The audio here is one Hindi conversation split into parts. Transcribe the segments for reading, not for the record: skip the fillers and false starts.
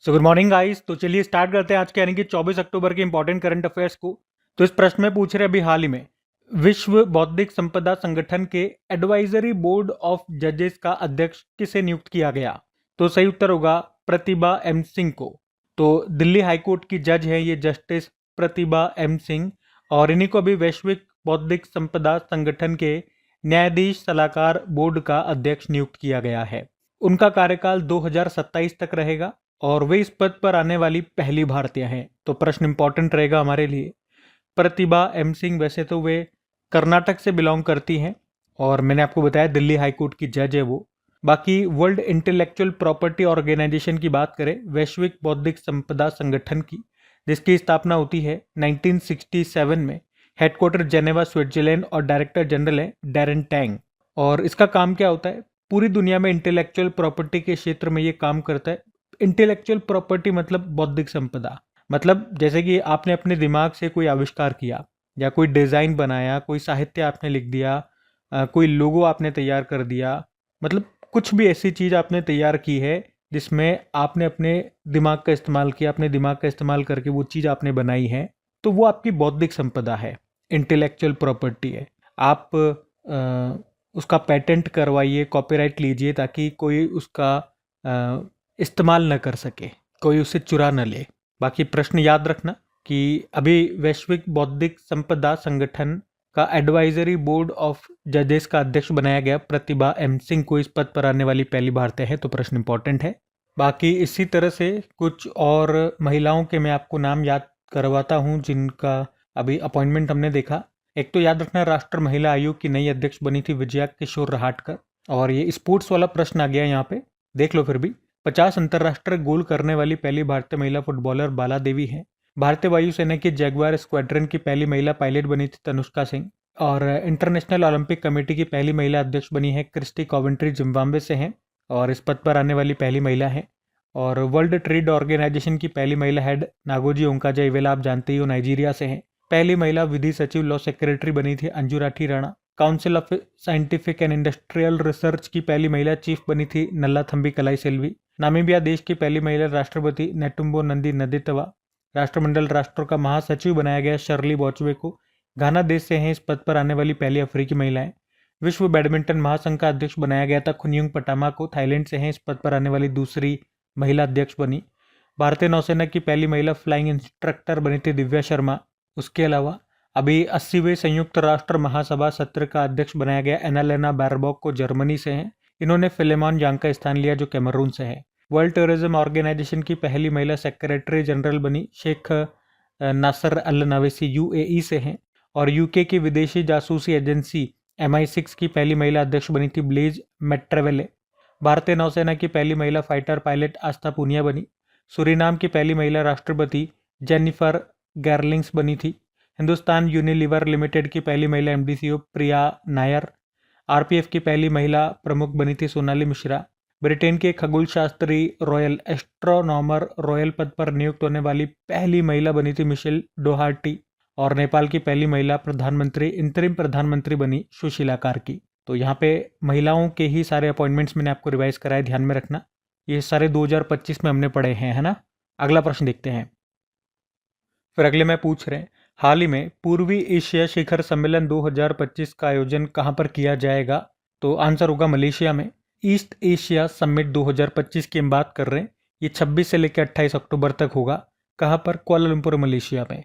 So good morning guys. तो चलिए स्टार्ट करते हैं आज के यानी कि 24 अक्टूबर के इंपॉर्टेंट करंट अफेयर्स को। तो इस प्रश्न में पूछ रहे अभी हाल ही में विश्व बौद्धिक संपदा संगठन के एडवाइजरी बोर्ड ऑफ जजेस का अध्यक्ष किसे नियुक्त किया गया। तो सही उत्तर होगा प्रतिभा एम सिंह को। तो दिल्ली हाईकोर्ट की जज है ये जस्टिस प्रतिभा एम सिंह, और इन्हीं को अभी वैश्विक बौद्धिक संपदा संगठन के न्यायाधीश सलाहकार बोर्ड का अध्यक्ष नियुक्त किया गया है। उनका कार्यकाल 2027 तक रहेगा और वे इस पद पर आने वाली पहली भारतीय हैं। तो प्रश्न इंपॉर्टेंट रहेगा हमारे लिए। प्रतिभा एम सिंह वैसे तो वे कर्नाटक से बिलोंग करती हैं और मैंने आपको बताया दिल्ली हाईकोर्ट की जज है वो। बाकी वर्ल्ड इंटेलेक्चुअल प्रॉपर्टी ऑर्गेनाइजेशन की बात करें, वैश्विक बौद्धिक संपदा संगठन की, जिसकी स्थापना होती है 1967 में, हेडक्वार्टर जेनेवा स्विट्जरलैंड और डायरेक्टर जनरल है डैरेन टैंग। और इसका काम क्या होता है, पूरी दुनिया में इंटेलेक्चुअल प्रॉपर्टी के क्षेत्र में ये काम करता है। इंटेलेक्चुअल प्रॉपर्टी मतलब बौद्धिक संपदा, मतलब जैसे कि आपने अपने दिमाग से कोई आविष्कार किया या कोई डिज़ाइन बनाया, कोई साहित्य आपने लिख दिया, कोई लोगो आपने तैयार कर दिया, मतलब कुछ भी ऐसी चीज़ आपने तैयार की है जिसमें आपने अपने दिमाग का इस्तेमाल किया, अपने दिमाग का इस्तेमाल करके वो चीज़ आपने बनाई है, तो वो आपकी बौद्धिक संपदा है, इंटेलेक्चुअल प्रॉपर्टी है। आप उसका पेटेंट करवाइए, कॉपीराइट लीजिए, ताकि कोई उसका इस्तेमाल न कर सके, कोई उसे चुरा न ले। बाकी प्रश्न याद रखना कि अभी वैश्विक बौद्धिक संपदा संगठन का एडवाइजरी बोर्ड ऑफ जजेस का अध्यक्ष बनाया गया प्रतिभा एम सिंह को इस पद पर आने वाली पहली भारतीय है। तो प्रश्न इंपॉर्टेंट है। बाकी इसी तरह से कुछ और महिलाओं के मैं आपको नाम याद करवाता हूँ जिनका अभी अपॉइंटमेंट हमने देखा। एक तो याद रखना, राष्ट्र महिला आयोग की नई अध्यक्ष बनी थी विजया किशोर रहाटकर, और ये स्पोर्ट्स वाला प्रश्न आ गया यहाँ पे, देख लो फिर भी। 50 अंतर्राष्ट्रीय गोल करने वाली पहली भारतीय महिला फुटबॉलर बाला देवी है। भारतीय वायुसेना की जगुआर स्क्वाड्रन की पहली महिला पायलट बनी थी तनुष्का सिंह। और इंटरनेशनल ओलंपिक कमेटी की पहली महिला अध्यक्ष बनी है क्रिस्टी कॉवेंट्री, जिम्बाब्वे से हैं और इस पद पर आने वाली पहली महिला है। और वर्ल्ड ट्रेड ऑर्गेनाइजेशन की पहली महिला हेड नागोजी ओंकाजा इवेला, आप जानते ही हो, नाइजीरिया से हैं। पहली महिला विधि सचिव लॉ सेक्रेटरी बनी थी Anju Rathi Rana. Council of scientific and industrial research की पहली महिला चीफ बनी थी नल्ला थम्बी कलाई सेल्वी। नामीबिया देश की पहली महिला राष्ट्रपति नेटुम्बो नंदी नदितवा। राष्ट्रमंडल राष्ट्रों का महासचिव बनाया गया शर्ली बॉचवे को। घाना देश से हैं इस पद पर आने वाली पहली अफ्रीकी महिलाएं। विश्व बैडमिंटन महासंघ का अध्यक्ष बनाया गया था खुनयुंग पटामा को। थाईलैंड से हैं इस पद पर आने वाली दूसरी महिला अध्यक्ष बनी। भारतीय नौसेना की पहली महिला फ्लाइंग इंस्ट्रक्टर बनी थी दिव्या शर्मा। उसके अलावा अभी 80वें संयुक्त राष्ट्र महासभा सत्र का अध्यक्ष बनाया गया एनालेना बैरबॉक को, जर्मनी से हैं। इन्होंने फिलेमॉन यांग का स्थान लिया जो कैमरून से है। वर्ल्ड टूरिज्म ऑर्गेनाइजेशन की पहली महिला सेक्रेटरी जनरल बनी शेख नासर अल नवेसी, यूएई से हैं। और यूके की विदेशी जासूसी एजेंसी MI6 की पहली महिला अध्यक्ष बनी थी ब्लेज मेट्रेवेले। भारतीय नौसेना की पहली महिला फाइटर पायलट आस्था पूनिया बनी। सूरीनाम की पहली महिला राष्ट्रपति जेनिफर गैरलिंग्स बनी थी। हिंदुस्तान यूनिलीवर लिमिटेड की पहली महिला MD/CEO प्रिया नायर। RPF की पहली महिला प्रमुख बनी थी सोनाली मिश्रा। ब्रिटेन के खगोल शास्त्री रॉयल एस्ट्रोनॉमर रॉयल पद पर नियुक्त होने वाली पहली महिला बनी थी मिशेल डोहार्टी। और नेपाल की पहली महिला प्रधानमंत्री इंतरिम प्रधानमंत्री बनी सुशीला कार्की। तो यहाँ पे महिलाओं के ही सारे अपॉइंटमेंट्स मैंने आपको रिवाइज कराए, ध्यान में रखना। ये सारे 2025 में हमने पढ़े हैं, है ना। अगला प्रश्न देखते हैं। फिर अगले में पूछ रहे हैं, हाल ही में पूर्वी एशिया शिखर सम्मेलन 2025 का आयोजन कहाँ पर किया जाएगा। तो आंसर होगा मलेशिया में। ईस्ट एशिया समिट 2025 की हम बात कर रहे हैं। ये 26 से लेकर 28 अक्टूबर तक होगा। कहाँ पर? कुआलालंपुर, मलेशिया में।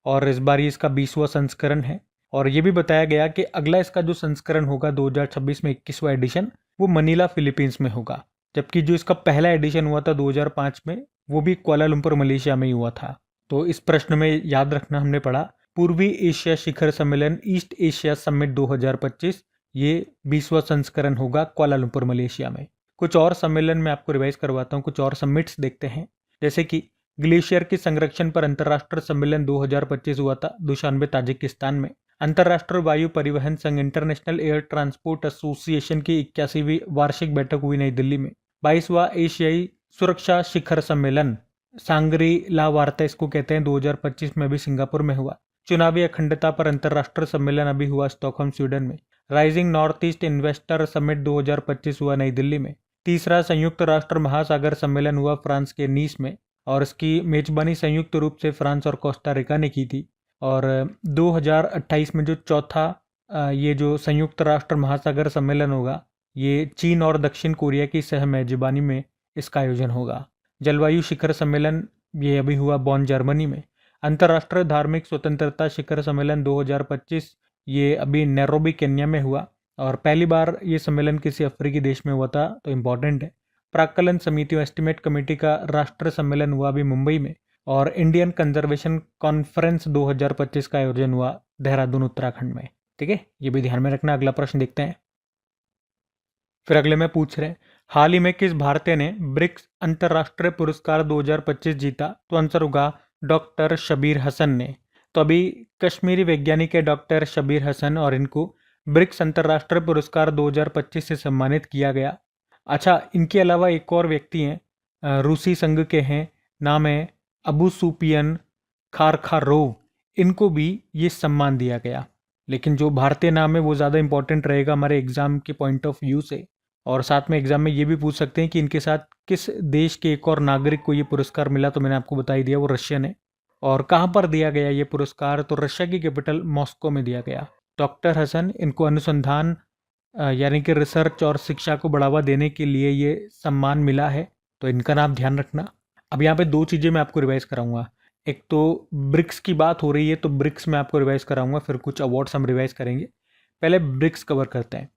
और इस बार ये इसका 20वां संस्करण है। और ये भी बताया गया कि अगला इसका जो संस्करण होगा 2026 में 21वां एडिशन, वो मनीला फिलीपींस में होगा। जबकि जो इसका पहला एडिशन हुआ था 2005 में, वो भी कुआलालंपुर मलेशिया में ही हुआ था। तो इस प्रश्न में याद रखना, हमने पढ़ा पूर्वी एशिया शिखर सम्मेलन ईस्ट एशिया समिट 2025, ये 20वां संस्करण होगा कुआलालंपुर मलेशिया में। कुछ और सम्मेलन में आपको रिवाइज करवाता हूँ, कुछ और समिट्स देखते हैं। जैसे कि ग्लेशियर के संरक्षण पर अंतर्राष्ट्रीय सम्मेलन 2025 हुआ था दुशानबे, ताजिकिस्तान में। अंतर्राष्ट्रीय वायु परिवहन संघ इंटरनेशनल एयर ट्रांसपोर्ट एसोसिएशन की 81वीं वार्षिक बैठक हुई नई दिल्ली में। 22वां एशियाई सुरक्षा शिखर सम्मेलन सांगरी ला वार्ता इसको कहते हैं, 2025 में भी सिंगापुर में हुआ। चुनावी अखंडता पर अंतर्राष्ट्रीय सम्मेलन अभी हुआ स्टॉकहोम, स्वीडन में। Rising north east investor summit 2025 हुआ नई दिल्ली में। तीसरा संयुक्त राष्ट्र महासागर सम्मेलन हुआ फ्रांस के नीस में। और इसकी मेजबानी संयुक्त रूप से फ्रांस और कोस्टा रिका ने की थी। और 2028 में जो चौथा ये जो संयुक्त राष्ट्र महासागर सम्मेलन होगा, ये चीन और दक्षिण कोरिया की सह मेजबानी में इसका आयोजन होगा। जलवायु शिखर सम्मेलन ये अभी हुआ बॉन, जर्मनी में। अंतर्राष्ट्रीय धार्मिक स्वतंत्रता शिखर सम्मेलन 2025 ये अभी नैरोबी, केन्या में हुआ और पहली बार ये सम्मेलन किसी अफ्रीकी देश में हुआ था, तो इम्पोर्टेंट है। प्राक्कलन समिति एस्टिमेट कमेटी का राष्ट्रीय सम्मेलन हुआ अभी मुंबई में। और इंडियन कंजर्वेशन कॉन्फ्रेंस 2025 का आयोजन हुआ देहरादून, उत्तराखंड में। ठीक है, ये भी ध्यान में रखना। अगला प्रश्न देखते हैं। फिर अगले में पूछ रहे हैं, हाल ही में किस भारतीय ने ब्रिक्स अंतर्राष्ट्रीय पुरस्कार 2025 जीता? तो आंसर होगा डॉक्टर शबीर हसन ने। तो अभी कश्मीरी वैज्ञानिक है डॉक्टर शबीर हसन और इनको ब्रिक्स अंतर्राष्ट्रीय पुरस्कार 2025 से सम्मानित किया गया। अच्छा, इनके अलावा एक और व्यक्ति हैं, रूसी संघ के हैं, नाम है अबू सुफियन खारखारोव, इनको भी ये सम्मान दिया गया। लेकिन जो भारतीय नाम है वो ज़्यादा इंपॉर्टेंट रहेगा हमारे एग्जाम के पॉइंट ऑफ व्यू से। और साथ में एग्जाम में ये भी पूछ सकते हैं कि इनके साथ किस देश के एक और नागरिक को ये पुरस्कार मिला, तो मैंने आपको बता ही दिया, वो रशियन है। और कहाँ पर दिया गया ये पुरस्कार? तो रशिया की कैपिटल मॉस्को में दिया गया। डॉक्टर हसन, इनको अनुसंधान यानी कि रिसर्च और शिक्षा को बढ़ावा देने के लिए ये सम्मान मिला है, तो इनका नाम ध्यान रखना। अब यहाँ पे दो चीज़ें मैं आपको रिवाइज कराऊंगा। एक तो ब्रिक्स की बात हो रही है तो ब्रिक्स में आपको रिवाइज कराऊंगा, फिर कुछ अवार्ड्स हम रिवाइज करेंगे। पहले ब्रिक्स कवर करते हैं।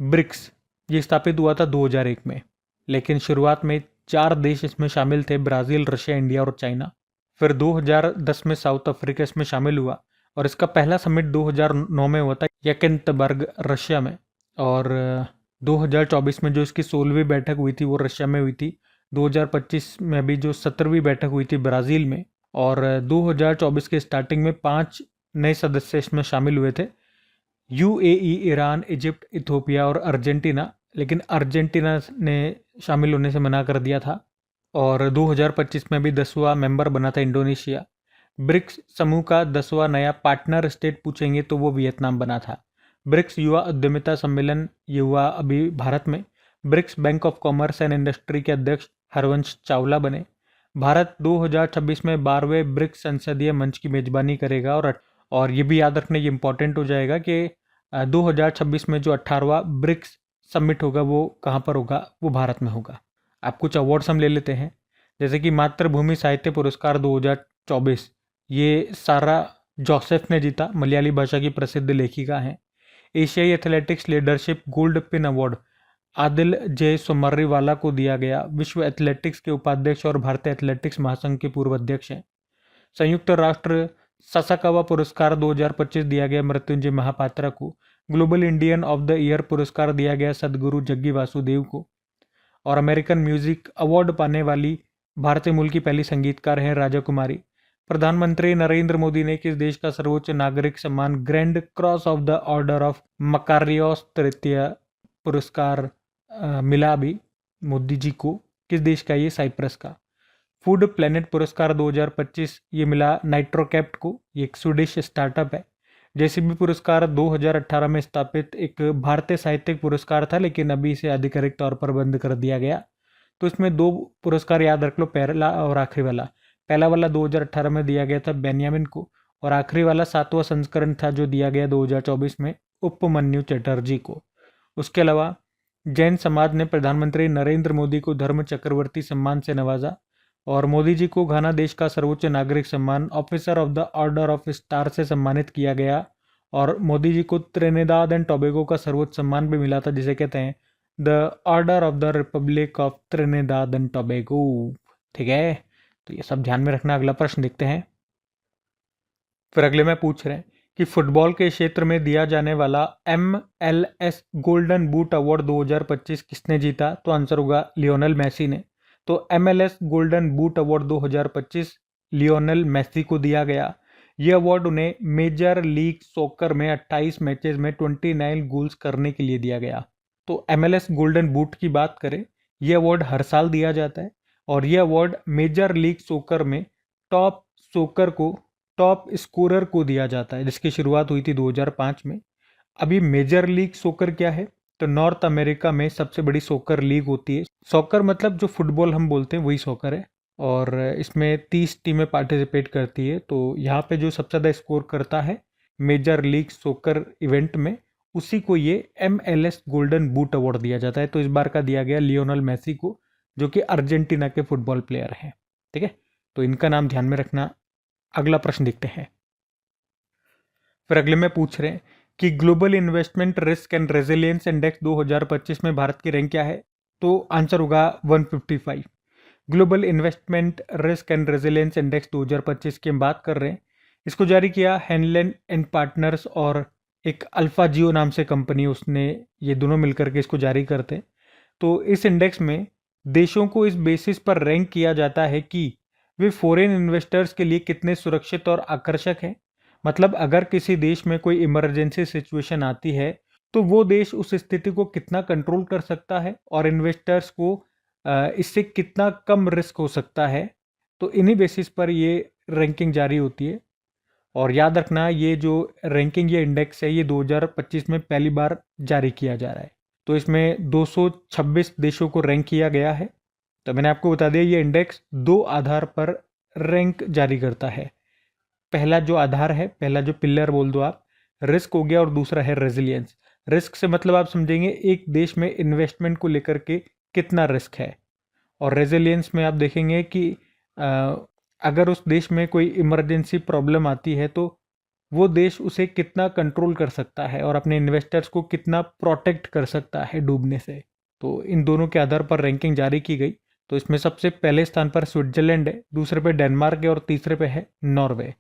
ब्रिक्स ये स्थापित हुआ था 2001 में, लेकिन शुरुआत में 4 देश इसमें शामिल थे, ब्राज़ील, रशिया, इंडिया और चाइना। फिर 2010 में साउथ अफ्रीका इसमें शामिल हुआ और इसका पहला समिट 2009 में हुआ था यकेंतबर्ग, रशिया में। और 2024 में जो इसकी 16वीं बैठक हुई थी वो रशिया में हुई थी। 2025 में भी जो 17वीं बैठक हुई थी ब्राज़ील में। और 2024 के स्टार्टिंग में 5 नए सदस्य इसमें शामिल हुए थे, यूएई, ईरान, इजिप्ट, इथोपिया और अर्जेंटीना। लेकिन अर्जेंटीना ने शामिल होने से मना कर दिया था। और 2025 में भी 10वां मेंबर बना था इंडोनेशिया। ब्रिक्स समूह का 10वां नया पार्टनर स्टेट पूछेंगे तो वो वियतनाम बना था। ब्रिक्स युवा उद्यमिता सम्मेलन ये हुआ अभी भारत में। BRICS bank of commerce and industry के अध्यक्ष हरवंश चावला बने। भारत 2026 में 12वें ब्रिक्स संसदीय मंच की मेजबानी करेगा। और ये भी याद रखना, ये इंपॉर्टेंट हो जाएगा कि 2026 में जो 18वां ब्रिक्स समिट होगा वो कहाँ पर होगा? वो भारत में होगा। आप कुछ अवार्ड्स हम ले लेते हैं, जैसे कि मातृभूमि साहित्य पुरस्कार 2024 ये सारा जोसेफ ने जीता, मलयाली भाषा की प्रसिद्ध लेखिका हैं। एशियाई athletics leadership gold pin award Adil जय सोमर्रीवाला को दिया गया। विश्व एथलेटिक्स के उपाध्यक्ष और भारतीय एथलेटिक्स महासंघ के पूर्व अध्यक्ष हैं। संयुक्त राष्ट्र ससाकावा पुरस्कार 2025 दिया गया मृत्युंजय महापात्रा को। Global Indian of the year पुरस्कार दिया गया सदगुरु जग्गी वासुदेव को। और अमेरिकन म्यूजिक अवार्ड पाने वाली भारतीय मूल की पहली संगीतकार हैं राजा कुमारी। प्रधानमंत्री नरेंद्र मोदी ने किस देश का सर्वोच्च नागरिक सम्मान grand cross of the order of Makarios तृतीय पुरस्कार मिला अभी मोदी जी को? किस देश का? ये साइप्रस का। फूड प्लेनेट पुरस्कार 2025 ये मिला नाइट्रोकैप्ट को, ये एक स्वीडिश स्टार्टअप है। जेसीबी पुरस्कार 2018 में स्थापित एक भारतीय साहित्यिक पुरस्कार था, लेकिन अभी इसे आधिकारिक तौर पर बंद कर दिया गया। तो इसमें 2 पुरस्कार याद रख लो, पहला और आखिरी वाला। पहला वाला 2018 में दिया गया था बेन्यामिन को, और आखिरी वाला 7वां संस्करण था जो दिया गया 2024 में उपमन्यु चटर्जी को। उसके अलावा जैन समाज ने प्रधानमंत्री नरेंद्र मोदी को धर्म चक्रवर्ती सम्मान से नवाजा। और मोदी जी को घाना देश का सर्वोच्च नागरिक सम्मान officer of the order of star से सम्मानित किया गया। और मोदी जी को त्रिनिदाद एंड टोबैगो का सर्वोच्च सम्मान भी मिला था, जिसे कहते हैं the order of the Republic of Trinidad and Tobago. ठीक है, तो ये सब ध्यान में रखना। अगला प्रश्न देखते हैं। फिर अगले में पूछ रहे हैं कि फुटबॉल के क्षेत्र में दिया जाने वाला MLS गोल्डन बूट अवार्ड 2025 किसने जीता? तो आंसर होगा लियोनेल मेसी ने। तो MLS golden boot award 2025 Lionel Messi को दिया गया। यह अवार्ड उन्हें मेजर लीग सॉकर में 28 मैचेस में 29 गोल्स करने के लिए दिया गया। तो MLS गोल्डन बूट की बात करें, यह अवार्ड हर साल दिया जाता है और यह अवार्ड मेजर लीग सॉकर में टॉप स्कोरर को दिया जाता है, जिसकी शुरुआत हुई थी 2005 में। अभी मेजर लीग सॉकर क्या है? तो नॉर्थ अमेरिका में सबसे बड़ी सॉकर लीग होती है। सॉकर मतलब जो फुटबॉल हम बोलते हैं वही सॉकर है। और इसमें 30 टीमें पार्टिसिपेट करती है। तो यहाँ पे जो सबसे ज़्यादा स्कोर करता है मेजर लीग सोकर इवेंट में, उसी को ये MLS गोल्डन बूट अवार्ड दिया जाता है। तो इस बार का दिया गया लियोनल मेसी को, जो कि अर्जेंटीना के फुटबॉल प्लेयर हैं। ठीक है, तो इनका नाम ध्यान में रखना। अगला प्रश्न देखते हैं। फिर अगले में पूछ रहे हैं कि global investment risk and resilience index 2025 में भारत की रैंक क्या है। तो आंसर होगा 155। Global investment risk and resilience index 2025 की हम बात कर रहे हैं। इसको जारी किया हैनलेन एंड पार्टनर्स और एक अल्फा जियो नाम से कंपनी, उसने ये दोनों मिलकर के इसको जारी करते हैं। तो इस इंडेक्स में देशों को इस बेसिस पर रैंक किया जाता है कि वे फॉरेन इन्वेस्टर्स के लिए कितने सुरक्षित और आकर्षक हैं। मतलब अगर किसी देश में कोई इमरजेंसी सिचुएशन आती है तो वो देश उस स्थिति को कितना कंट्रोल कर सकता है और इन्वेस्टर्स को इससे कितना कम रिस्क हो सकता है। तो इन्हीं बेसिस पर ये रैंकिंग जारी होती है। और याद रखना, ये जो रैंकिंग, ये इंडेक्स है, ये 2025 में पहली बार जारी किया जा रहा है। तो इसमें 226 देशों को रैंक किया गया है। तो मैंने आपको बता दिया, ये इंडेक्स दो आधार पर रैंक जारी करता है। पहला जो आधार है, पहला जो पिलर बोल दो आप, रिस्क हो गया, और दूसरा है रेजिलियंस। रिस्क से मतलब आप समझेंगे एक देश में इन्वेस्टमेंट को लेकर के कितना रिस्क है। और रेजिलियंस में आप देखेंगे कि अगर उस देश में कोई इमरजेंसी प्रॉब्लम आती है तो वो देश उसे कितना कंट्रोल कर सकता है और अपने इन्वेस्टर्स को कितना प्रोटेक्ट कर सकता है डूबने से। तो इन दोनों के आधार पर रैंकिंग जारी की गई। तो इसमें सबसे पहले स्थान पर स्विट्जरलैंड है, दूसरे पे डेनमार्क है और तीसरे पे है नॉर्वे।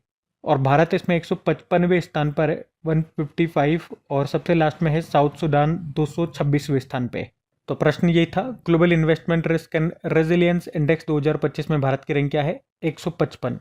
और भारत इसमें 155वें स्थान पर है, 155, और सबसे लास्ट में है साउथ सूडान 226वें स्थान पे। तो प्रश्न यही था, global investment risk and resilience index 2025 में भारत की रैंक क्या है, 155,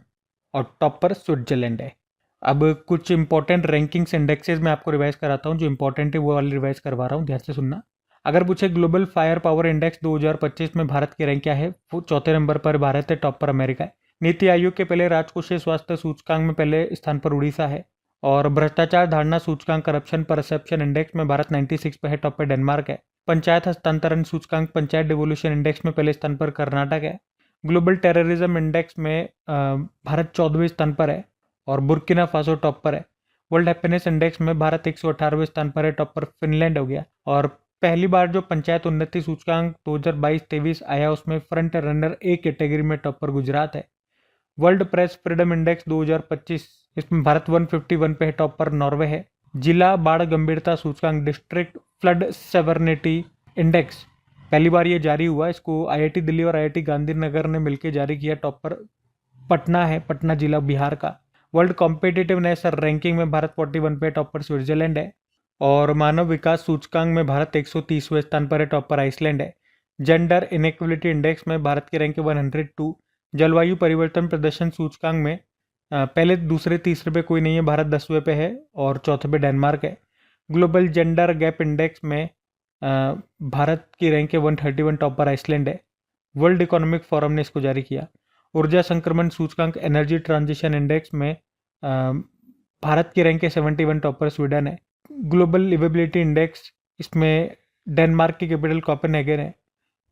और टॉप पर स्विट्जरलैंड है। अब कुछ इंपॉर्टेंट रैंकिंग्स इंडेक्सेस मैं आपको रिवाइज कराता हूँ, जो इंपॉर्टेंट है वो वाली रिवाइज करवा रहा हूँ, ध्यान से सुनना। अगर पूछे ग्लोबल फायर पावर इंडेक्स 2025 में भारत की रैंक क्या है, वो चौथे नंबर पर भारत है, टॉप पर अमेरिका है। नीति आयोग के पहले राजकोषीय स्वास्थ्य सूचकांक में पहले स्थान पर उड़ीसा है। और भ्रष्टाचार धारणा सूचकांक करप्शन परसेप्शन इंडेक्स में भारत 96 पे है, टॉप पर डेनमार्क है। पंचायत हस्तांतरण सूचकांक पंचायत डिवोल्यूशन इंडेक्स में पहले स्थान पर कर्नाटक है। ग्लोबल टेररिज्म इंडेक्स में भारत 14वें स्थान पर है और बुर्किना फासो टॉप पर है। वर्ल्ड हैप्पीनेस इंडेक्स में भारत 118वें स्थान पर है, टॉप पर फिनलैंड हो गया। और पहली बार जो पंचायत उन्नति सूचकांक 2022-23 आया, उसमें फ्रंट रनर ए कैटेगरी में टॉप पर गुजरात है। वर्ल्ड प्रेस फ्रीडम इंडेक्स 2025, इसमें भारत 151 पे है, टॉप पर नॉर्वे है। जिला बाढ़ गंभीरता सूचकांक डिस्ट्रिक्ट फ्लड सेवर्निटी इंडेक्स, पहली बार ये जारी हुआ, इसको IIT दिल्ली और IIT गांधीनगर ने मिलकर जारी किया। टॉप पर पटना है, पटना जिला बिहार का। वर्ल्ड कॉम्पिटिटिवनेस रैंकिंग में भारत 41 पे, टॉप पर स्विट्जरलैंड है। और मानव विकास सूचकांक में भारत 130वें स्थान पर है, टॉप पर आइसलैंड है। जेंडर इनइक्वलिटी इंडेक्स में भारत की रैंक 102। जलवायु परिवर्तन प्रदर्शन सूचकांक में पहले दूसरे तीसरे पे कोई नहीं है, भारत 10वें पे है और चौथे पे डेनमार्क है। ग्लोबल जेंडर गैप इंडेक्स में भारत की रैंक है 131, टॉप पर आइसलैंड है। वर्ल्ड इकोनॉमिक फोरम ने इसको जारी किया। ऊर्जा संक्रमण सूचकांक एनर्जी ट्रांजिशन इंडेक्स में भारत की रैंक है 71, टॉप पर स्वीडन है। ग्लोबल लिवेबिलिटी इंडेक्स, इसमें डेनमार्क की कैपिटल कोपेनहेगन है।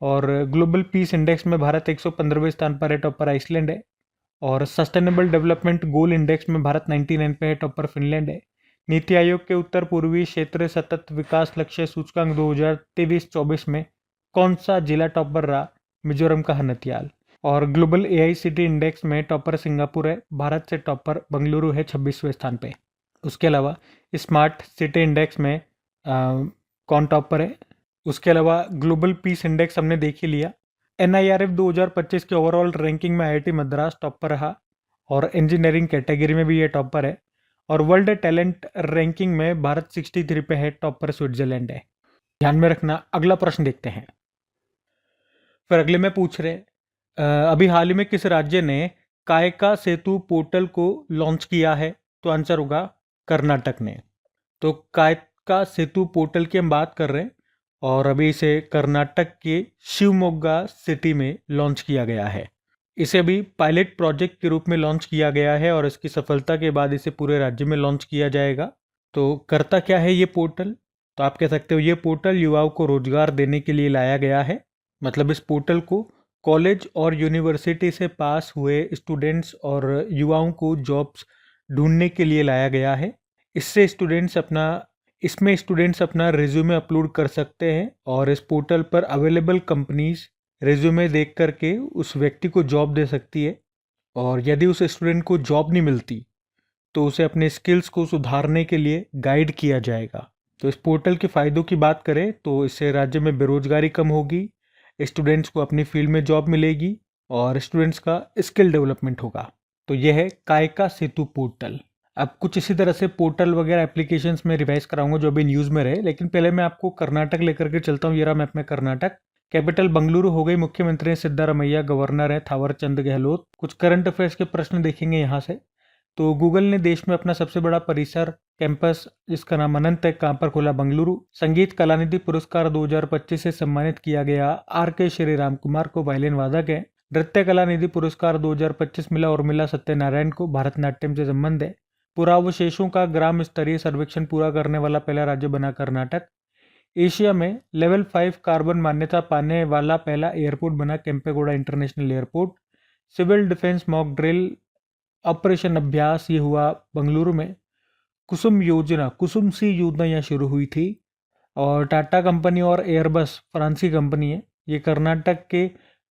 और ग्लोबल पीस इंडेक्स में भारत 115वें स्थान पर है, टॉप पर आइसलैंड है। और सस्टेनेबल डेवलपमेंट गोल इंडेक्स में भारत 99 पे है, टॉप पर फिनलैंड है। नीति आयोग के उत्तर पूर्वी क्षेत्र सतत विकास लक्ष्य सूचकांक 2023-24 में कौन सा जिला टॉप पर रहा, मिजोरम का हनतियाल। और ग्लोबल AICT इंडेक्स में टॉपर सिंगापुर है, भारत से टॉप पर बेंगलुरु है 26वें स्थान पे। उसके अलावा स्मार्ट सिटी इंडेक्स में कौन टॉप पर है। उसके अलावा ग्लोबल पीस इंडेक्स हमने देख ही लिया। NIRF 2025 के ओवरऑल रैंकिंग में IIT मद्रास टॉप पर रहा और इंजीनियरिंग कैटेगरी में भी ये टॉप पर है। और वर्ल्ड टैलेंट रैंकिंग में भारत 63 पे है, टॉप पर स्विट्जरलैंड है। ध्यान में रखना। अगला प्रश्न देखते हैं। फिर अगले में पूछ रहे अभी हाल ही में किस राज्य ने कायका सेतु पोर्टल को लॉन्च किया है, तो आंसर होगा कर्नाटक ने। तो कायका सेतु पोर्टल की हम बात कर रहे हैं और अभी इसे कर्नाटक के शिवमोगा सिटी में लॉन्च किया गया है। इसे अभी पायलट प्रोजेक्ट के रूप में लॉन्च किया गया है और इसकी सफलता के बाद इसे पूरे राज्य में लॉन्च किया जाएगा। तो करता क्या है ये पोर्टल, तो आप कह सकते हो ये पोर्टल युवाओं को रोजगार देने के लिए लाया गया है। मतलब इस पोर्टल को कॉलेज और यूनिवर्सिटी से पास हुए स्टूडेंट्स और युवाओं को जॉब्स ढूंढने के लिए लाया गया है। इससे इसमें स्टूडेंट्स अपना रिज्यूमे अपलोड कर सकते हैं और इस पोर्टल पर अवेलेबल कंपनीज रिज्यूमे देख करके उस व्यक्ति को जॉब दे सकती है। और यदि उस स्टूडेंट को जॉब नहीं मिलती तो उसे अपने स्किल्स को सुधारने के लिए गाइड किया जाएगा। तो इस पोर्टल के फ़ायदों की बात करें तो इससे राज्य में बेरोजगारी कम होगी, स्टूडेंट्स को अपनी फील्ड में जॉब मिलेगी और स्टूडेंट्स का स्किल डेवलपमेंट होगा। तो यह है कायका सेतु पोर्टल। अब कुछ इसी तरह से पोर्टल वगैरह एप्लीकेशंस में रिवाइज कराऊंगा जो अभी न्यूज़ में रहे, लेकिन पहले मैं आपको कर्नाटक लेकर के चलता हूँ। ये रहा मैप में कर्नाटक। कैपिटल बंगलुरु हो गई, मुख्यमंत्री सिद्धारमैया, गवर्नर है थावर चंद गहलोत। कुछ करंट अफेयर्स के प्रश्न देखेंगे यहाँ से। तो गूगल ने देश में अपना सबसे बड़ा परिसर कैंपस जिसका नाम अनंत है कहाँ पर खोला? बंगलुरु। संगीत कलानिधि पुरस्कार 2025 से सम्मानित किया गया आर के श्रीराम कुमार को, वायलिन वादक है। नृत्य कला निधि पुरस्कार 2025 मिला और मिला सत्यनारायण को, भारतनाट्यम से संबंध है। पुरावशेषों का ग्राम स्तरीय सर्वेक्षण पूरा करने वाला पहला राज्य बना कर्नाटक। एशिया में लेवल 5 कार्बन मान्यता पाने वाला पहला एयरपोर्ट बना Kempegowda international airport. Civil defence mock drill operation Abhyas ये हुआ बंगलुरु में। कुसुम सी योजना यहाँ शुरू हुई थी। और टाटा कंपनी और एयरबस फ्रांसी कंपनी है, ये कर्नाटक के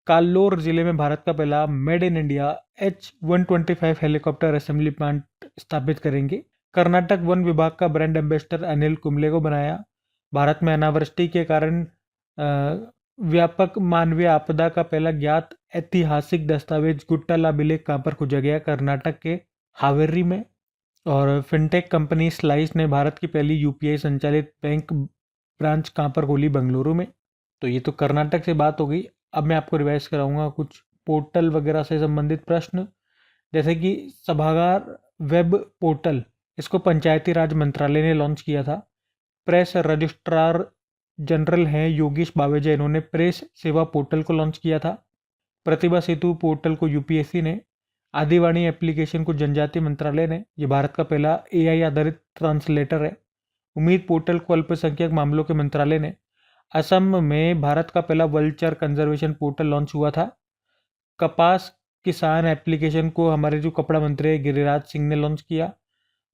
काल्लोर जिले में भारत का पहला made in India H-125 helicopter assembly plant स्थापित करेंगे। कर्नाटक वन विभाग का ब्रांड एम्बेसडर अनिल कुंबले को बनाया। भारत में अनावृष्टि के कारण व्यापक मानवीय आपदा का पहला ज्ञात ऐतिहासिक दस्तावेज गुट्टालाबिले कहाँ पर खोजा गया? कर्नाटक के हावेरी में। और फिनटेक कंपनी स्लाइस ने भारत की पहली यूपीआई संचालित बैंक ब्रांच कहाँ पर खोली? बेंगलुरु में। तो ये तो कर्नाटक से बात हो गई। अब मैं आपको रिवाइज कराऊंगा कुछ पोर्टल वगैरह से संबंधित प्रश्न, जैसे कि सभागार वेब पोर्टल, इसको पंचायती राज मंत्रालय ने लॉन्च किया था। प्रेस रजिस्ट्रार जनरल हैं योगेश बावेजा, इन्होंने प्रेस सेवा पोर्टल को लॉन्च किया था। प्रतिभा सेतु पोर्टल को यूपीएससी ने। आदिवाणी एप्लीकेशन को जनजातीय मंत्रालय ने, ये भारत का पहला एआई आधारित ट्रांसलेटर है। उम्मीद पोर्टल को अल्पसंख्यक मामलों के मंत्रालय ने। असम में भारत का पहला वल्चर कंजर्वेशन पोर्टल लॉन्च हुआ था। कपास किसान एप्लीकेशन को हमारे जो कपड़ा मंत्री है गिरिराज सिंह ने लॉन्च किया।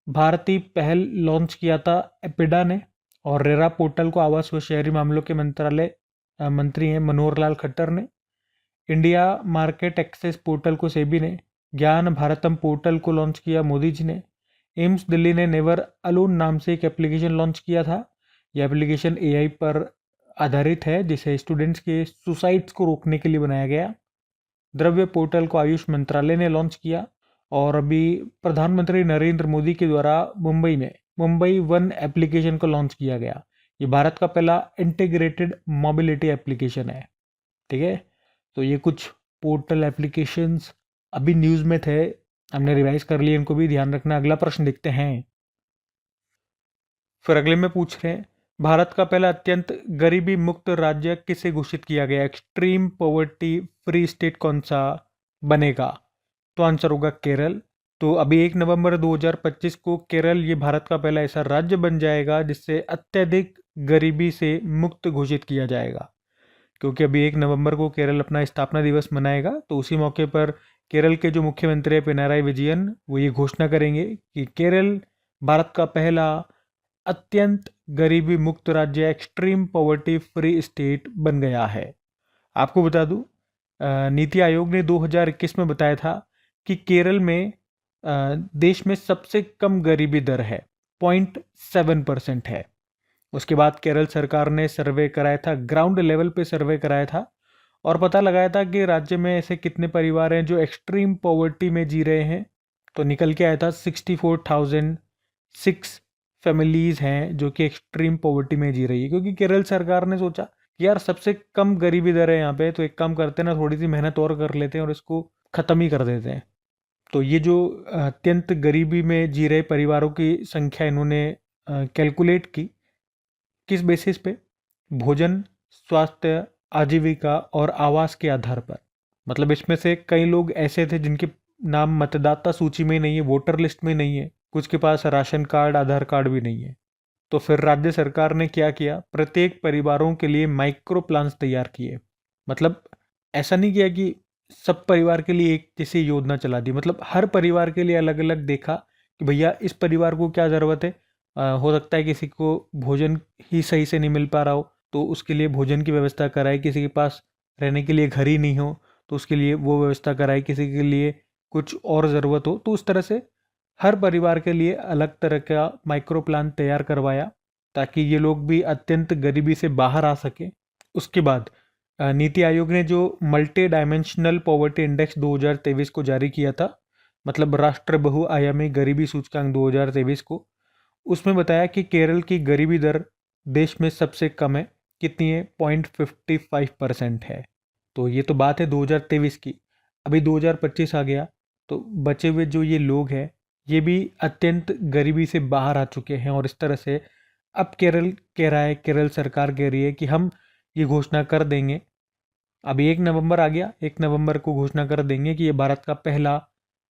भारतीय पहल लॉन्च किया था एपिडा ने। और रेरा पोर्टल को आवास व शहरी मामलों के मंत्री हैं मनोहर लाल खट्टर ने। इंडिया मार्केट एक्सेस पोर्टल को सेबी ने। ज्ञान भारतम पोर्टल को लॉन्च किया मोदी जी ने। एम्स दिल्ली ने नेवर अलोन नाम से एक एप्लीकेशन लॉन्च किया था। यह एप्लीकेशन एआई पर आधारित है जिसे स्टूडेंट्स के सुसाइड्स को रोकने के लिए बनाया गया। द्रव्य पोर्टल को आयुष मंत्रालय ने लॉन्च किया। और अभी प्रधानमंत्री नरेंद्र मोदी के द्वारा मुंबई में मुंबई वन एप्लीकेशन को लॉन्च किया गया। ये भारत का पहला इंटीग्रेटेड मोबिलिटी एप्लीकेशन है। ठीक है, तो ये कुछ पोर्टल एप्लीकेशंस अभी न्यूज़ में थे, हमने रिवाइज कर लिए, इनको भी ध्यान रखना। अगला प्रश्न देखते हैं। फिर अगले में पूछ रहे हैं भारत का पहला अत्यंत गरीबी मुक्त राज्य किसे घोषित किया गया? एक्सट्रीम पॉवर्टी फ्री स्टेट कौन सा बनेगा? तो आंसर होगा केरल। तो अभी 1 नवंबर 2025 को केरल ये भारत का पहला ऐसा राज्य बन जाएगा जिससे अत्यधिक गरीबी से मुक्त घोषित किया जाएगा। क्योंकि अभी 1 नवंबर को केरल अपना स्थापना दिवस मनाएगा, तो उसी मौके पर केरल के जो मुख्यमंत्री है पिनाराई विजयन वो ये घोषणा करेंगे कि केरल भारत का पहला अत्यंत गरीबी मुक्त राज्य एक्सट्रीम पॉवर्टी फ्री स्टेट बन गया है। आपको बता दूं नीति आयोग ने 2021 में बताया था कि केरल में देश में सबसे कम गरीबी दर है, 0.7% है। उसके बाद केरल सरकार ने सर्वे कराया था, ग्राउंड लेवल पे सर्वे कराया था और पता लगाया था कि राज्य में ऐसे कितने परिवार हैं जो एक्सट्रीम पॉवर्टी में जी रहे हैं। तो निकल के आया था 64,006 फैमिलीज हैं जो कि एक्सट्रीम पॉवर्टी में जी रही है। क्योंकि केरल सरकार ने सोचा कि यार सबसे कम गरीबी दर है यहाँ पे, तो एक काम करते हैं ना, थोड़ी सी मेहनत और कर लेते हैं और इसको ख़त्म ही कर देते हैं। तो ये जो अत्यंत गरीबी में जी रहे परिवारों की संख्या इन्होंने कैलकुलेट की, किस बेसिस पे? भोजन, स्वास्थ्य, आजीविका और आवास के आधार पर। मतलब इसमें से कई लोग ऐसे थे जिनके नाम मतदाता सूची में नहीं है, वोटर लिस्ट में नहीं है, कुछ के पास राशन कार्ड आधार कार्ड भी नहीं है। तो फिर राज्य सरकार ने क्या किया, प्रत्येक परिवारों के लिए माइक्रो प्लान्स तैयार किए। मतलब ऐसा नहीं किया कि सब परिवार के लिए एक जैसी योजना चला दी, मतलब हर परिवार के लिए अलग अलग देखा कि भैया इस परिवार को क्या ज़रूरत है। हो सकता है किसी को भोजन ही सही से नहीं मिल पा रहा हो तो उसके लिए भोजन की व्यवस्था कराए, किसी के पास रहने के लिए घर ही नहीं हो तो उसके लिए वो व्यवस्था कराए, किसी के लिए कुछ और ज़रूरत हो तो उस तरह से हर परिवार के लिए अलग तरह का माइक्रो प्लान तैयार करवाया ताकि ये लोग भी अत्यंत गरीबी से बाहर आ सके। उसके बाद नीति आयोग ने जो मल्टी डायमेंशनल पॉवर्टी इंडेक्स 2023 को जारी किया था, मतलब राष्ट्र बहुआयामी गरीबी सूचकांक 2023 को, उसमें बताया कि केरल की गरीबी दर देश में सबसे कम है। कितनी है? 0.55% है। तो ये तो बात है 2023 की। अभी 2025 आ गया तो बचे हुए जो ये लोग हैं ये भी अत्यंत गरीबी से बाहर आ चुके हैं और इस तरह से अब केरल कह रहा है, केरल सरकार कह रही है कि हम ये घोषणा कर देंगे। अभी 1 नवंबर आ गया, 1 नवंबर को घोषणा कर देंगे कि ये भारत का पहला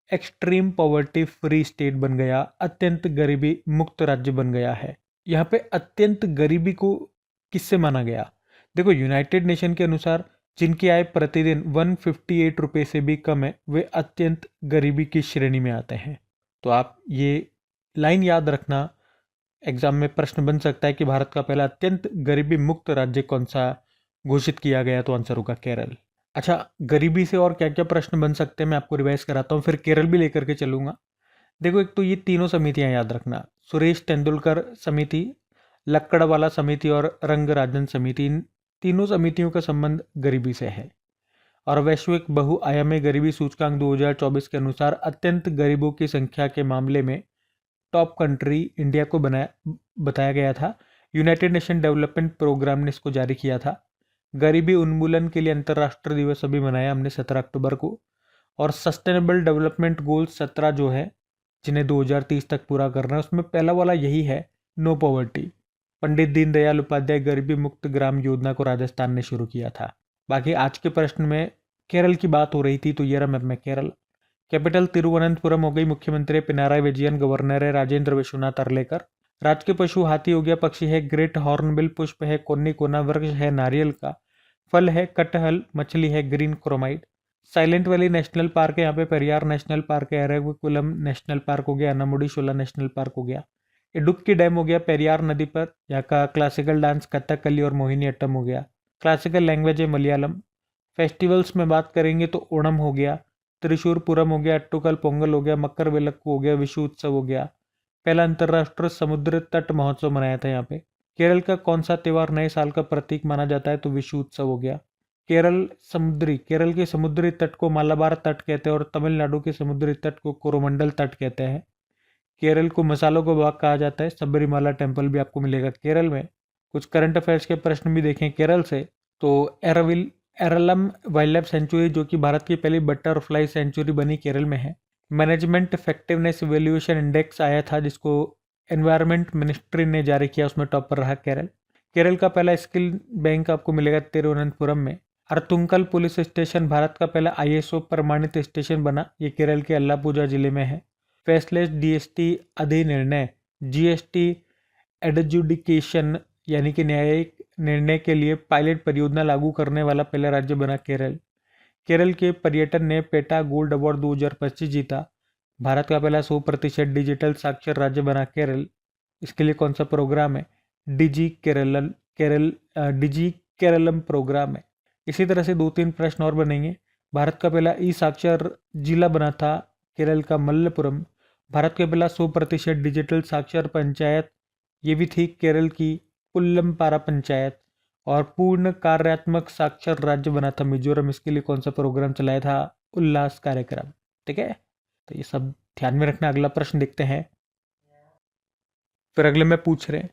एक्सट्रीम पॉवर्टी फ्री स्टेट बन गया, अत्यंत गरीबी मुक्त राज्य बन गया है। यहाँ पे अत्यंत गरीबी को किससे माना गया? देखो, यूनाइटेड नेशन के अनुसार जिनकी आय प्रतिदिन 158 रुपये से भी कम है वे अत्यंत गरीबी की श्रेणी में आते हैं। तो आप ये लाइन याद रखना, एग्जाम में प्रश्न बन सकता है कि भारत का पहला अत्यंत गरीबी मुक्त राज्य कौन सा घोषित किया गया, तो आंसर होगा केरल। अच्छा, गरीबी से और क्या क्या प्रश्न बन सकते हैं मैं आपको रिवाइज कराता हूँ, फिर केरल भी लेकर के चलूंगा। देखो, एक तो ये तीनों समितियां याद रखना, सुरेश तेंदुलकर समिति, लक्कड़वाला समिति और रंगराजन समिति। इन तीनों समितियों का संबंध गरीबी से है। और वैश्विक बहुआयामी गरीबी सूचकांक 2024 के अनुसार अत्यंत गरीबों की संख्या के मामले में टॉप कंट्री इंडिया को बताया गया था। यूनाइटेड नेशन डेवलपमेंट प्रोग्राम ने इसको जारी किया था। गरीबी उन्मूलन के लिए अंतर्राष्ट्रीय दिवस अभी मनाया हमने 17 अक्टूबर को। और सस्टेनेबल डेवलपमेंट गोल 17 जो है, जिन्हें 2030 तक पूरा करना है, उसमें पहला वाला यही है, नो पॉवर्टी। पंडित दीनदयाल उपाध्याय गरीबी मुक्त ग्राम योजना को राजस्थान ने शुरू किया था। बाकी आज के प्रश्न में केरल की बात हो रही थी तो ये रहा मैप में केरल। कैपिटल तिरुवनंतपुरम हो गई, मुख्यमंत्री पिनाराई विजयन, गवर्नर है राजेंद्र विश्वनाथ अर्लेकर। राज्य के पशु हाथी हो गया, पक्षी है ग्रेट हॉर्नबिल, पुष्प है कोन्नी कोना, वृक्ष है नारियल का, फल है कटहल, मछली है green chromide. Silent valley national park है यहाँ पे, पेरियार नेशनल पार्क है, एरेविकुलम नेशनल पार्क हो गया, अनामुडी शोला नेशनल पार्क हो गया। इडुक्की डैम हो गया पेरियार नदी पर, यहाँ का क्लासिकल डांस कथकली और मोहिनी अट्टम हो गया। क्लासिकल लैंग्वेज है मलयालम। फेस्टिवल्स में बात करेंगे तो ओणम हो गया, त्रिशूर पुरम हो गया, अट्टुकल पोंगल हो गया, मकर विलक्कू हो गया, विषु उत्सव हो गया। पहला अंतर्राष्ट्रीय समुद्र तट महोत्सव मनाया था यहाँ पे। केरल का कौन सा त्योहार नए साल का प्रतीक माना जाता है? तो विषु उत्सव हो गया। केरल के समुद्री तट को मालाबार तट कहते हैं और तमिलनाडु के समुद्री तट को कोरोमंडल तट कहते हैं। केरल को मसालों का बाग कहा जाता है। सबरीमाला टेम्पल भी आपको मिलेगा केरल में। कुछ करंट अफेयर्स के प्रश्न भी देखें केरल से, तो एरलम वाइल्ड लाइफ सेंचुरी, जो कि भारत की पहली बटरफ्लाई सेंचुरी बनी, केरल में है। मैनेजमेंट इफेक्टिवनेस इवेल्युएशन इंडेक्स आया था जिसको एनवायरमेंट मिनिस्ट्री ने जारी किया, उसमें टॉप पर रहा केरल। केरल का पहला स्किल बैंक आपको मिलेगा तिरुवनंतपुरम में। अरतुंकल पुलिस स्टेशन भारत का पहला ISO प्रमाणित स्टेशन बना, ये केरल के अल्लापुजा जिले में है। फेसलेस DST अधिनिर्णय, GST एडजुडिकेशन यानी कि न्यायिक निर्णय के लिए पायलट परियोजना लागू करने वाला पहला राज्य बना केरल। केरल के पर्यटन ने पेटा गोल्ड अवार्ड 2025 जीता। भारत का पहला 100% डिजिटल साक्षर राज्य बना केरल। इसके लिए कौन सा प्रोग्राम है? डिजी केरलम प्रोग्राम है। इसी तरह से 2-3 प्रश्न और बनेंगे। भारत का पहला साक्षर जिला बना था केरल का मल्लपुरम। भारत का पहला 100% डिजिटल साक्षर पंचायत ये भी थी केरल की पुल्लमपारा पंचायत। और पूर्ण कार्यात्मक साक्षर राज्य बना था मिजोरम। इसके लिए कौन सा प्रोग्राम चलाया था? उल्लास कार्यक्रम। ठीक है, तो ये सब ध्यान में रखना। अगला प्रश्न देखते हैं। फिर अगले में पूछ रहे हैं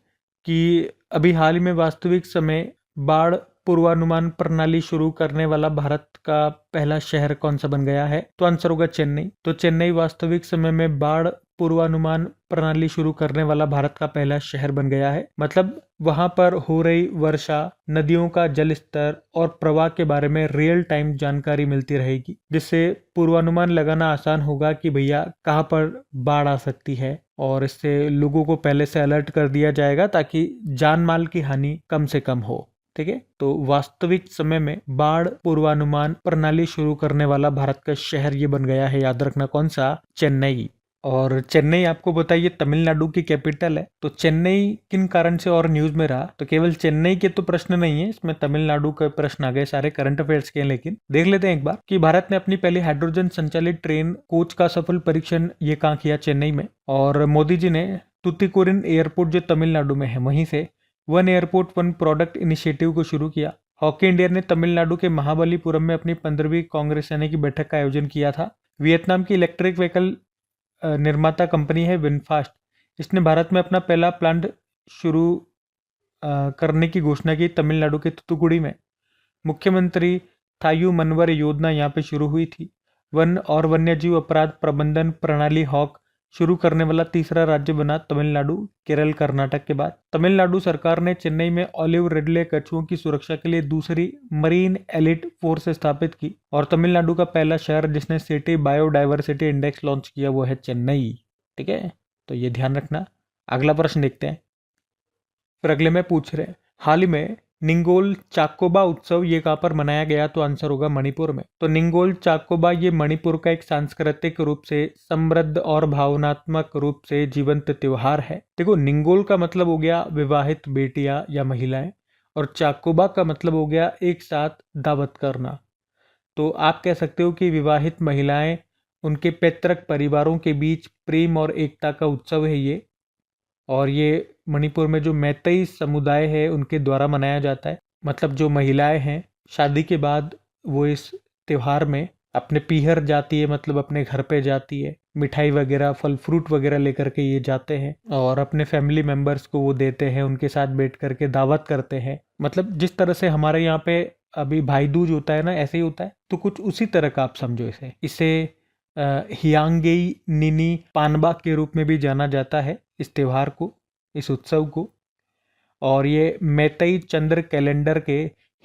कि अभी हाल ही में वास्तविक समय बाढ़ पूर्वानुमान प्रणाली शुरू करने वाला भारत का पहला शहर कौन सा बन गया है? तो आंसर होगा चेन्नई। तो चेन्नई वास्तविक समय में बाढ़ पूर्वानुमान प्रणाली शुरू करने वाला भारत का पहला शहर बन गया है। मतलब वहां पर हो रही वर्षा, नदियों का जल स्तर और प्रवाह के बारे में रियल टाइम जानकारी मिलती रहेगी, जिससे पूर्वानुमान लगाना आसान होगा कि भैया कहाँ पर बाढ़ आ सकती है। और इससे लोगों को पहले से अलर्ट कर दिया जाएगा ताकि जान माल की हानि कम से कम हो। ठीक है। तो वास्तविक समय में बाढ़ पूर्वानुमान प्रणाली शुरू करने वाला भारत का शहर ये बन गया है, याद रखना कौन सा, चेन्नई। और चेन्नई आपको बताइए तमिलनाडु की कैपिटल है। तो चेन्नई किन कारण से और न्यूज में रहा, तो केवल चेन्नई के तो प्रश्न नहीं है इसमें, तमिलनाडु के प्रश्न आ गए, सारे करंट अफेयर्स के हैं। लेकिन देख लेते हैं एक बार कि भारत ने अपनी पहली हाइड्रोजन संचालित ट्रेन कोच का सफल परीक्षण ये कहाँ किया, चेन्नई में। और मोदी जी ने तुतिकोरिन एयरपोर्ट जो तमिलनाडु में है वहीं से one airport one product initiative को शुरू किया। हॉकी इंडिया ने तमिलनाडु के महाबलीपुरम में अपनी 15वीं कांग्रेस सेना की बैठक का आयोजन किया था। वियतनाम की इलेक्ट्रिक व्हीकल निर्माता कंपनी है विनफास्ट, इसने भारत में अपना पहला प्लांट शुरू करने की घोषणा की तमिलनाडु के तूतुकुड़ी में। मुख्यमंत्री थायू मनवर योजना यहाँ पे शुरू हुई थी। वन और वन्यजीव अपराध प्रबंधन प्रणाली हॉक शुरू करने वाला तीसरा राज्य बना तमिलनाडु, केरल कर्नाटक के बाद। तमिलनाडु सरकार ने चेन्नई में ऑलिव रिडले कछुओं की सुरक्षा के लिए दूसरी मरीन एलिट फोर्स स्थापित की। और तमिलनाडु का पहला शहर जिसने सिटी बायोडाइवर्सिटी इंडेक्स लॉन्च किया वो है चेन्नई, ठीक है। तो ये ध्यान रखना। अगला प्रश्न देखते हैं। फिर अगले में पूछ रहे हैं, हाल ही में निंगोल चाकोबा उत्सव ये कहाँ पर मनाया गया, तो आंसर होगा मणिपुर में। तो निंगोल चाकोबा ये मणिपुर का एक सांस्कृतिक रूप से समृद्ध और भावनात्मक रूप से जीवंत त्योहार है। देखो, निंगोल का मतलब हो गया विवाहित बेटियां या महिलाएं, और चाकोबा का मतलब हो गया एक साथ दावत करना। तो आप कह सकते हो कि विवाहित महिलाएं उनके पैतृक परिवारों के बीच प्रेम और एकता का उत्सव है ये। और ये मणिपुर में जो मैतेई समुदाय है उनके द्वारा मनाया जाता है। मतलब जो महिलाएं हैं शादी के बाद वो इस त्योहार में अपने पीहर जाती है, मतलब अपने घर पे जाती है, मिठाई वगैरह फल फ्रूट वगैरह लेकर के ये जाते हैं और अपने फैमिली मेंबर्स को वो देते हैं, उनके साथ बैठ करके दावत करते हैं। मतलब जिस तरह से हमारे यहाँ पे अभी भाई दूज होता है ना, ऐसे ही होता है। तो कुछ उसी तरह का आप समझो इसे। हियांगेई निनी पानबा के रूप में भी जाना जाता है इस त्योहार को, इस उत्सव को। और ये मैतेई चंद्र कैलेंडर के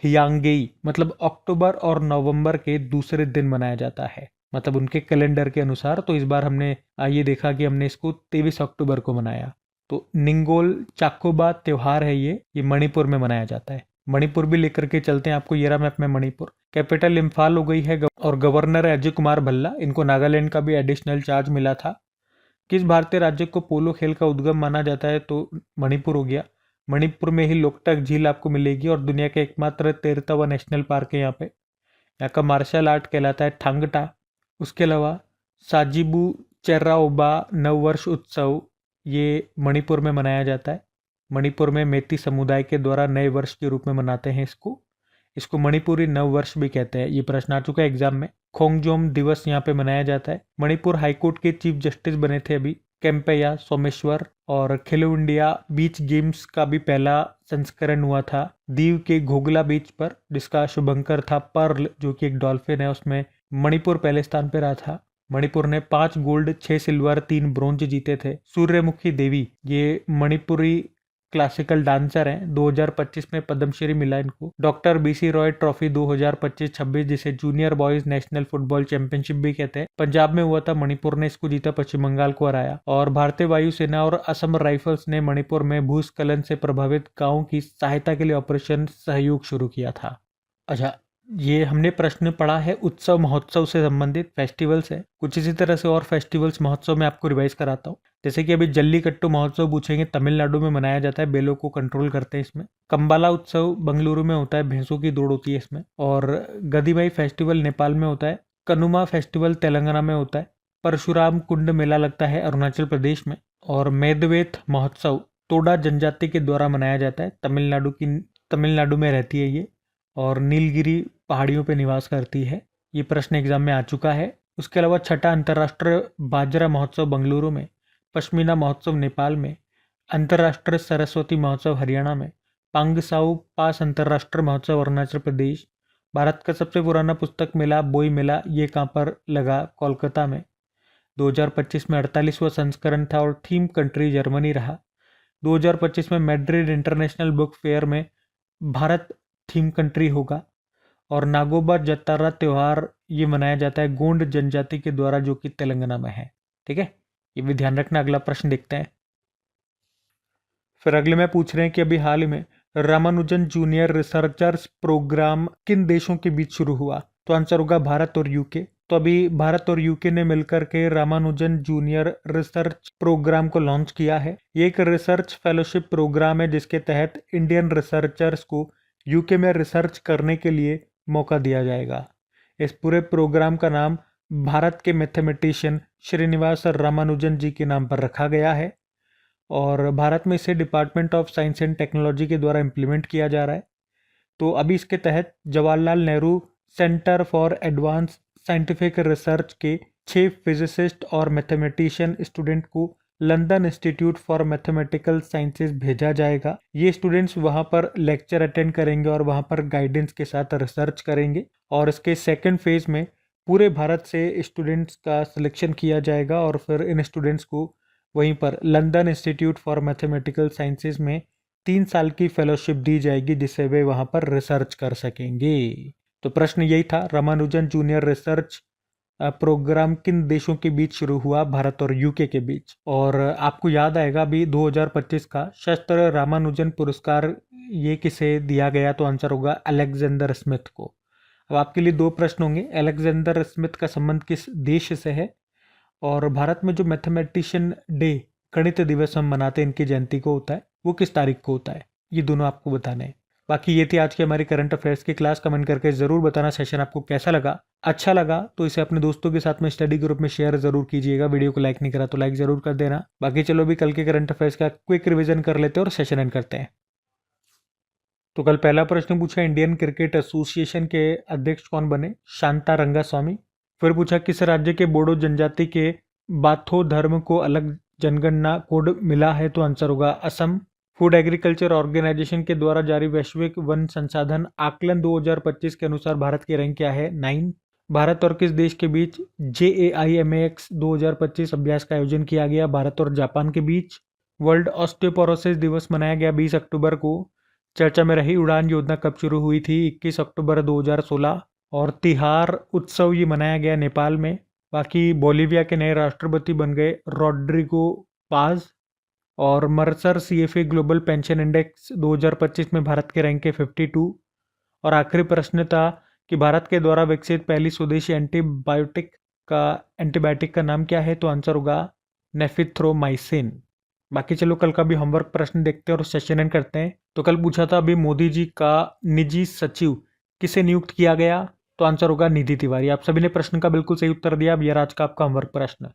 हियांगेई मतलब अक्टूबर और नवंबर के दूसरे दिन मनाया जाता है, मतलब उनके कैलेंडर के अनुसार। तो इस बार हमने ये देखा कि हमने इसको 23 अक्टूबर को मनाया। तो निंगोल चाकोबा त्योहार है ये मणिपुर में मनाया जाता है। मणिपुर भी लेकर के चलते हैं आपको, ये रहा मैप में मणिपुर। कैपिटल इम्फाल हो गई है और गवर्नर है अजय कुमार भल्ला। इनको नागालैंड का भी एडिशनल चार्ज मिला था। किस भारतीय राज्य को पोलो खेल का उद्गम माना जाता है, तो मणिपुर हो गया। मणिपुर में ही लोकटक झील आपको मिलेगी और दुनिया का एकमात्र तैरता नेशनल पार्क है यहाँ पे। यहाँ का मार्शल आर्ट कहलाता है थांगटा। उसके अलावा साजिबू चेराओबा नववर्ष उत्सव ये मणिपुर में मनाया जाता है। मणिपुर में मेती समुदाय के द्वारा नए वर्ष के रूप में मनाते हैं इसको मणिपुरी नव वर्ष भी कहते हैं। ये प्रश्न आ चुका है एग्जाम में। खोंगजोम दिवस यहाँ पे मनाया जाता है। मणिपुर हाईकोर्ट के चीफ जस्टिस बने थे अभी कैंपैया सोमेश्वर। और खेलो इंडिया बीच गेम्स का भी पहला संस्करण हुआ था दीव के घोगला बीच पर, जिसका शुभंकर था पर्ल जो कि एक डॉल्फिन है, उसमें मणिपुर पहले स्थान पर रहा था। मणिपुर ने 5 गोल्ड 6 सिल्वर 3 ब्रोंज जीते थे। सूर्यमुखी देवी ये मणिपुरी क्लासिकल डांसर हैं। 2025 में पद्मश्री मिला इनको। डॉक्टर बीसी रॉय ट्रॉफी 2025-26 जिसे junior boys national football championship भी कहते हैं, पंजाब में हुआ था। मणिपुर ने इसको जीता, पश्चिम बंगाल को हराया। और भारतीय वायुसेना और असम राइफल्स ने मणिपुर में भूस्खलन से प्रभावित गाँव की सहायता के लिए ऑपरेशन सहयोग शुरू किया था। अच्छा, ये हमने प्रश्न पढ़ा है उत्सव महोत्सव से संबंधित, फेस्टिवल्स है। कुछ इसी तरह से और फेस्टिवल्स महोत्सव में आपको रिवाइज कराता हूँ। जैसे कि अभी जल्लीकट्टू महोत्सव पूछेंगे, तमिलनाडु में मनाया जाता है, बेलों को कंट्रोल करते हैं इसमें। कंबाला उत्सव बंगलुरु में होता है, भैंसों की दौड़ होती है इसमें। और गदीबाई फेस्टिवल नेपाल में होता है। कनुमा फेस्टिवल तेलंगाना में होता है। परशुराम कुंड मेला लगता है अरुणाचल प्रदेश में। और मेदवेथ महोत्सव तोडा जनजाति के द्वारा मनाया जाता है, तमिलनाडु में रहती है ये और नीलगिरी पहाड़ियों पर निवास करती है। ये प्रश्न एग्जाम में आ चुका है। उसके अलावा छठा अंतर्राष्ट्रीय बाजरा महोत्सव बंगलुरु में, पश्मीना महोत्सव नेपाल में, अंतर्राष्ट्रीय सरस्वती महोत्सव हरियाणा में, पांगसाऊ पास अंतर्राष्ट्रीय महोत्सव अरुणाचल प्रदेश। भारत का सबसे पुराना पुस्तक मेला बोई मेला ये कहाँ पर लगा, कोलकाता में। 2025 में 48वां संस्करण था और थीम कंट्री जर्मनी रहा। 2025 में मैड्रिड इंटरनेशनल बुक फेयर में भारत थीम कंट्री होगा। और नागोबा जतारा त्योहार ये मनाया जाता है गोंड जनजाति के द्वारा, जो कि तेलंगाना में है। ठीक है, ये भी ध्यान रखना। अगला प्रश्न देखते हैं। फिर अगले में पूछ रहे हैं कि अभी हाल ही में रामानुजन जूनियर रिसर्चर्स प्रोग्राम किन देशों के बीच शुरू हुआ? तो आंसर होगा भारत और यूके। तो अभी भारत और यूके ने मिलकर के रामानुजन जूनियर रिसर्च प्रोग्राम को लॉन्च किया है। ये एक रिसर्च फेलोशिप प्रोग्राम है जिसके तहत इंडियन रिसर्चर्स को यूके में रिसर्च करने के लिए मौका दिया जाएगा। इस पूरे प्रोग्राम का नाम भारत के मैथमेटिशियन श्रीनिवास रामानुजन जी के नाम पर रखा गया है और भारत में इसे department of science and technology के द्वारा इम्प्लीमेंट किया जा रहा है। तो अभी इसके तहत Jawaharlal Nehru centre for advance scientific research के 6 फिजिसिस्ट और मैथमेटिशियन स्टूडेंट को London institute for mathematical sciences भेजा जाएगा। ये स्टूडेंट्स वहाँ पर लेक्चर अटेंड करेंगे और वहाँ पर गाइडेंस के साथ रिसर्च करेंगे और इसके सेकेंड फेज में पूरे भारत से स्टूडेंट्स का सिलेक्शन किया जाएगा और फिर इन स्टूडेंट्स को वहीं पर London institute for mathematical sciences में 3 साल की फेलोशिप दी जाएगी जिससे वे वहाँ पर रिसर्च कर सकेंगे। तो प्रश्न यही था, रामानुजन जूनियर रिसर्च प्रोग्राम किन देशों के बीच शुरू हुआ? भारत और यूके के बीच। और आपको याद आएगा अभी 2025 का शस्त्र रामानुजन पुरस्कार ये किसे दिया गया? तो आंसर होगा अलेक्जेंडर स्मिथ को। अब आपके लिए 2 प्रश्न होंगे। अलेक्जेंडर स्मिथ का संबंध किस देश से है और भारत में जो मैथमेटिशियन डे गणित दिवस हम मनाते हैं इनकी जयंती को होता है वो किस तारीख को होता है? ये दोनों आपको बताने हैं। बाकी ये थी आज की हमारी करंट अफेयर्स की क्लास। कमेंट करके जरूर बताना सेशन आपको कैसा लगा। अच्छा लगा तो इसे अपने दोस्तों के साथ में स्टडी ग्रुप में शेयर जरूर कीजिएगा। वीडियो को लाइक नहीं करा तो लाइक जरूर कर देना। बाकी चलो भी कल के करंट अफेयर्स का क्विक रिवीजन कर लेते हैं और सेशन एंड करते हैं। तो कल पहला प्रश्न पूछा इंडियन क्रिकेट एसोसिएशन के अध्यक्ष कौन बने? शांता रंगास्वामी। फिर पूछा किस राज्य के बोडो जनजाति के बाथो धर्म को अलग जनगणना कोड मिला है? तो आंसर होगा असम। फूड एग्रीकल्चर ऑर्गेनाइजेशन के द्वारा जारी वैश्विक वन संसाधन आकलन 2025 के अनुसार भारत की रैंक क्या है? 9। भारत और किस देश के बीच JAIMAX 2025 अभ्यास का आयोजन किया गया? भारत और जापान के बीच। वर्ल्ड ऑस्टियोपोरोसिस दिवस मनाया गया 20 अक्टूबर को। चर्चा में रही उड़ान योजना कब शुरू हुई थी? 21 अक्टूबर 2016। और तिहार उत्सव ये मनाया गया नेपाल में। बाकी बोलीविया के नए राष्ट्रपति बन गए रॉड्रिगो पाज। और Mercer CFA global pension index 2025 में भारत के रैंक के 52। और आखिरी प्रश्न था कि भारत के द्वारा विकसित पहली स्वदेशी एंटीबायोटिक का नाम क्या है? तो आंसर होगा नेफिथ्रोमाइसिन। बाकी चलो कल का भी होमवर्क प्रश्न देखते हैं और सेशन एंड करते हैं। तो कल पूछा था अभी मोदी जी का निजी सचिव किसे नियुक्त किया गया? तो आंसर होगा निधि तिवारी। आप सभी ने प्रश्न का बिल्कुल सही उत्तर दिया। अब यह आज का आपका होमवर्क प्रश्न।